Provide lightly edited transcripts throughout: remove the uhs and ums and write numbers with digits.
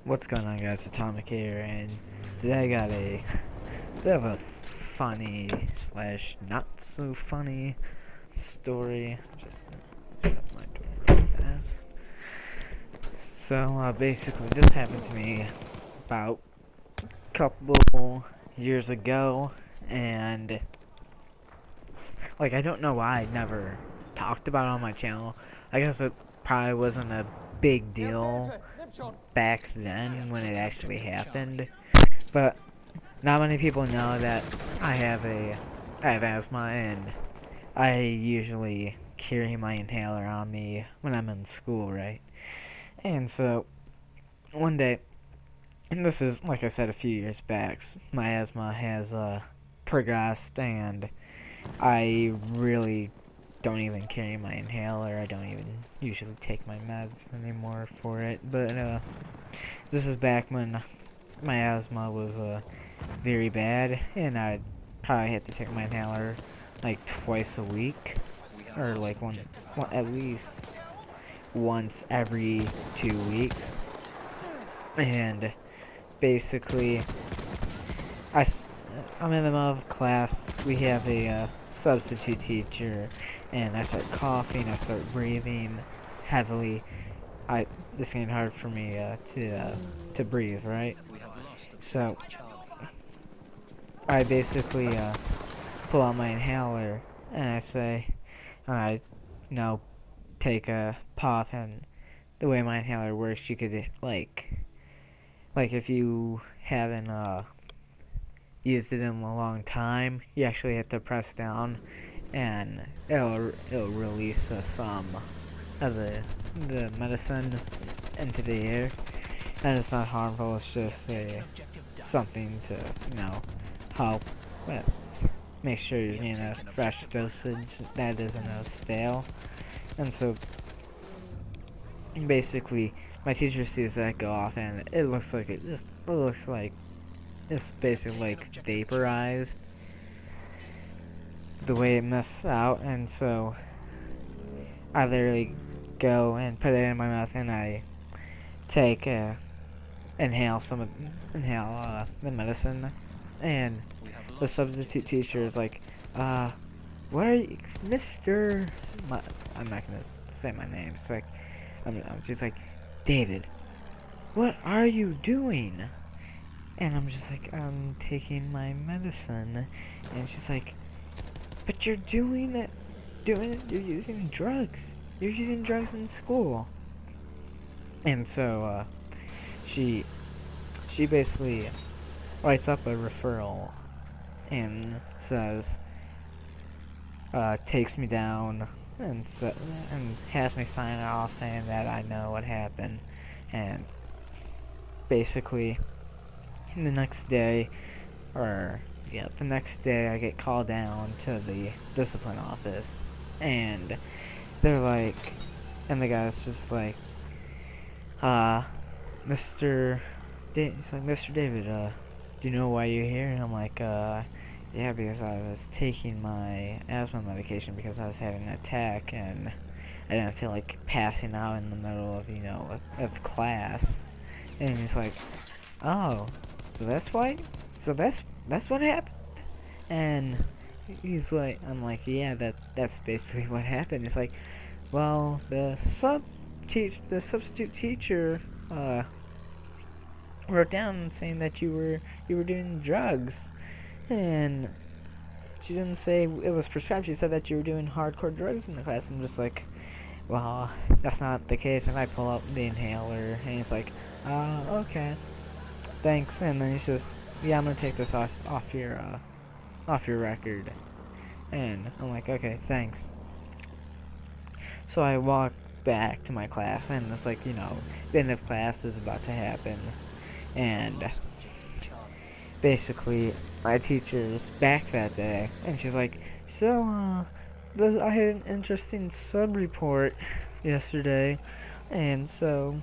What's going on, guys? Atomic here, and today I got a bit of a funny slash not so funny story. Just shut my door real fast. So basically, this happened to me about a couple years ago, and like I don't know why I never talked about it on my channel. I guess it probably wasn't a big deal back then when it actually happened, but not many people know that I have asthma, and I usually carry my inhaler on me when I'm in school, right? And so one day, and this is like I said a few years back, my asthma has progressed, and I really don't even carry my inhaler. I don't even usually take my meds anymore for it. But this is back when my asthma was very bad, and I'd probably have to take my inhaler like twice a week, or like one at least once every 2 weeks. And basically, I, I'm in the middle of class. We have a substitute teacher, and I start coughing. I start breathing heavily. This getting hard for me to breathe, right? So I basically pull out my inhaler, and I say, I take a puff, and the way my inhaler works, you could like if you haven't used it in a long time, you actually have to press down, and it'll release some of the medicine into the air, and it's not harmful. It's just something to help with. Make sure you're getting a fresh dosage that isn't stale. And so basically my teacher sees that go off, and it looks like it's basically like vaporized the way it missed out. And so I literally go and put it in my mouth, and I take inhale the medicine, and the substitute teacher is like, what are you, Mr. I'm not gonna say my name. It's like, I'm just like, David, what are you doing? And I'm just like, I'm taking my medicine. And she's like, but you're you're using drugs. You're using drugs in school. And so, she basically writes up a referral and says, takes me down and has me sign it off saying that I know what happened. And basically the next day I get called down to the discipline office, and they're like, and the guy's just like, he's like, Mr. David, do you know why you're here? And I'm like, yeah, because I was taking my asthma medication because I was having an attack, and I didn't feel like passing out in the middle of, of class. And he's like, oh, so that's why? So that's what happened? And he's like, I'm like, yeah, that's basically what happened. He's like, well, the substitute teacher, wrote down saying that you were doing drugs, and she didn't say it was prescribed. She said that you were doing hardcore drugs in the class. I'm just like, well, that's not the case. And I pull out the inhaler, and he's like, okay, thanks. And then he's just, yeah, I'm gonna take this off your record. And I'm like, okay, thanks. So I walk back to my class, and it's like, the end of class is about to happen. And basically, my teacher's back that day, and she's like, so, I had an interesting sub-report yesterday, and so,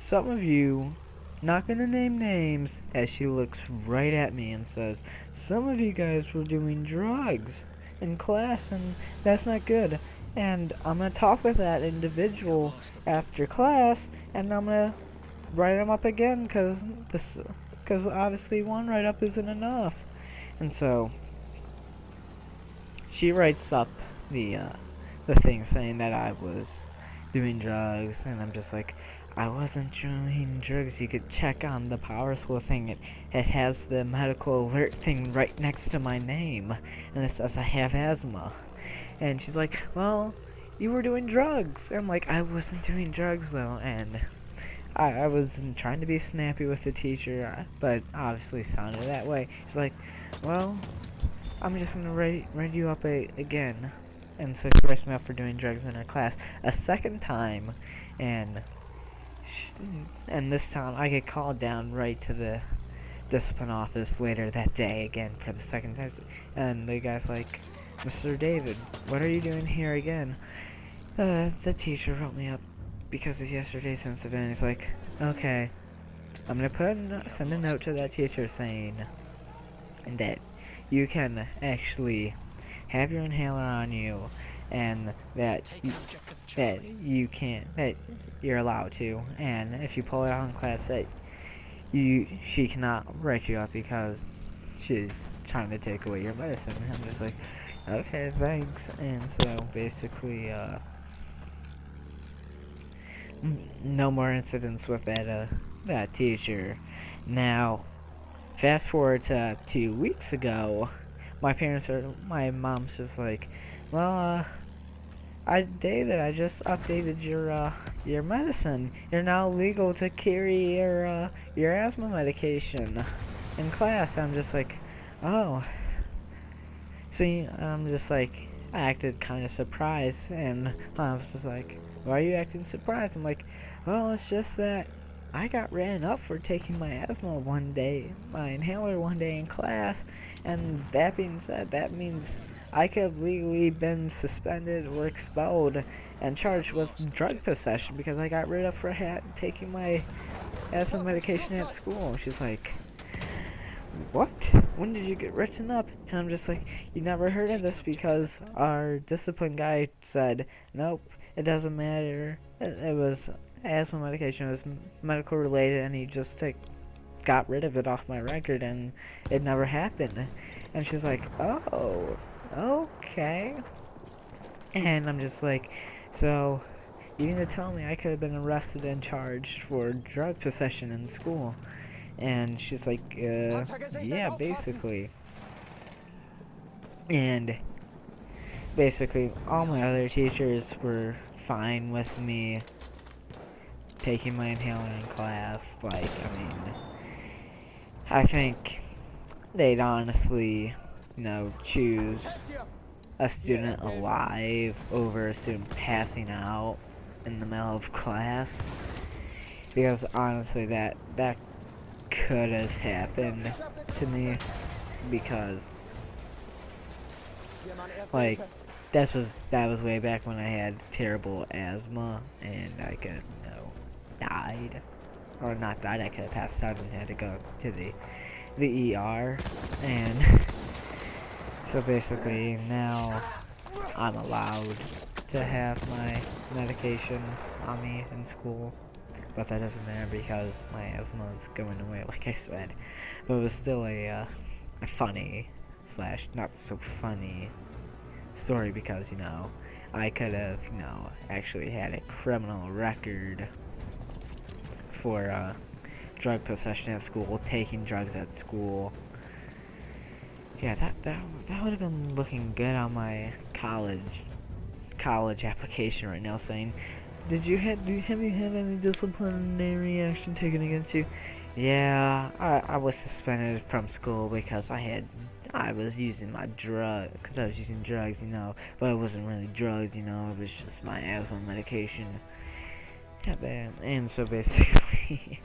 some of you, not gonna name names, as she looks right at me and says, some of you guys were doing drugs in class, and that's not good. And I'm gonna talk with that individual after class, and I'm gonna write them up again, because obviously one write-up isn't enough. And so she writes up the thing saying that I was doing drugs, and I'm just like, I wasn't doing drugs. You could check on the Power School thing. It has the medical alert thing right next to my name, and it says I have asthma. And she's like, well, you were doing drugs. And I'm like, I wasn't doing drugs though, and I wasn't trying to be snappy with the teacher, but obviously sounded that way. She's like, well, I'm just gonna write you up again. And so she writes me up for doing drugs in her class a second time, and and this time I get called down right to the discipline office later that day again for the second time. And the guy's like, Mr. David, what are you doing here again? The teacher wrote me up because of yesterday's incident. He's like, okay, I'm gonna send a note to that teacher saying that you can actually have your inhaler on you, and that you're allowed to, and if you pull it out in class that she cannot write you up because she's trying to take away your medicine. And I'm just like, okay, thanks. And so basically no more incidents with that teacher. Now fast forward to 2 weeks ago, my mom's just like, well, David, I just updated your medicine. You're now legal to carry your asthma medication in class. I'm just like, oh. See, I'm just like, I acted kind of surprised, and Mom's just like, why are you acting surprised? I'm like, well, it's just that I got written up for taking my my inhaler one day in class, and that being said, that means I could have legally been suspended or expelled and charged with drug possession because I got written up for taking my asthma medication at school. She's like, what? When did you get written up? And I'm just like, you never heard of this because our discipline guy said, nope, it doesn't matter. It was asthma medication, it was medical related, and he just got rid of it off my record, and it never happened. And she's like, oh, okay. And I'm just like, so you mean to tell me I could have been arrested and charged for drug possession in school? And she's like, yeah, basically. And basically all my other teachers were fine with me taking my inhaler in class. Like, I mean, I think they'd honestly, choose a student alive over a student passing out in the middle of class, because honestly that could have happened to me, because like that was way back when I had terrible asthma and I could died, or not died, I could have passed out and had to go to the ER. And so basically now I'm allowed to have my medication on me in school, but that doesn't matter because my asthma is going away, like I said. But it was still a funny / not so funny story, because I could have actually had a criminal record for drug possession at school, taking drugs at school. Yeah, that would have been looking good on my college application right now, saying, have you had any disciplinary action taken against you? Yeah, I was suspended from school because I was using drugs, but it wasn't really drugs, it was just my asthma medication. Yeah, man. And so basically,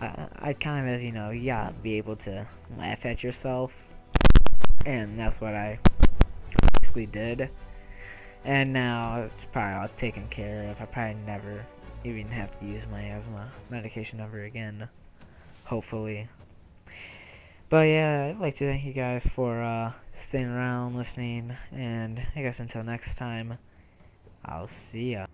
I kind of, yeah, be able to laugh at yourself, and that's what I basically did. And now it's probably all taken care of. I probably never even have to use my asthma medication ever again, hopefully. But yeah, I'd like to thank you guys for staying around, listening, and I guess until next time, I'll see ya.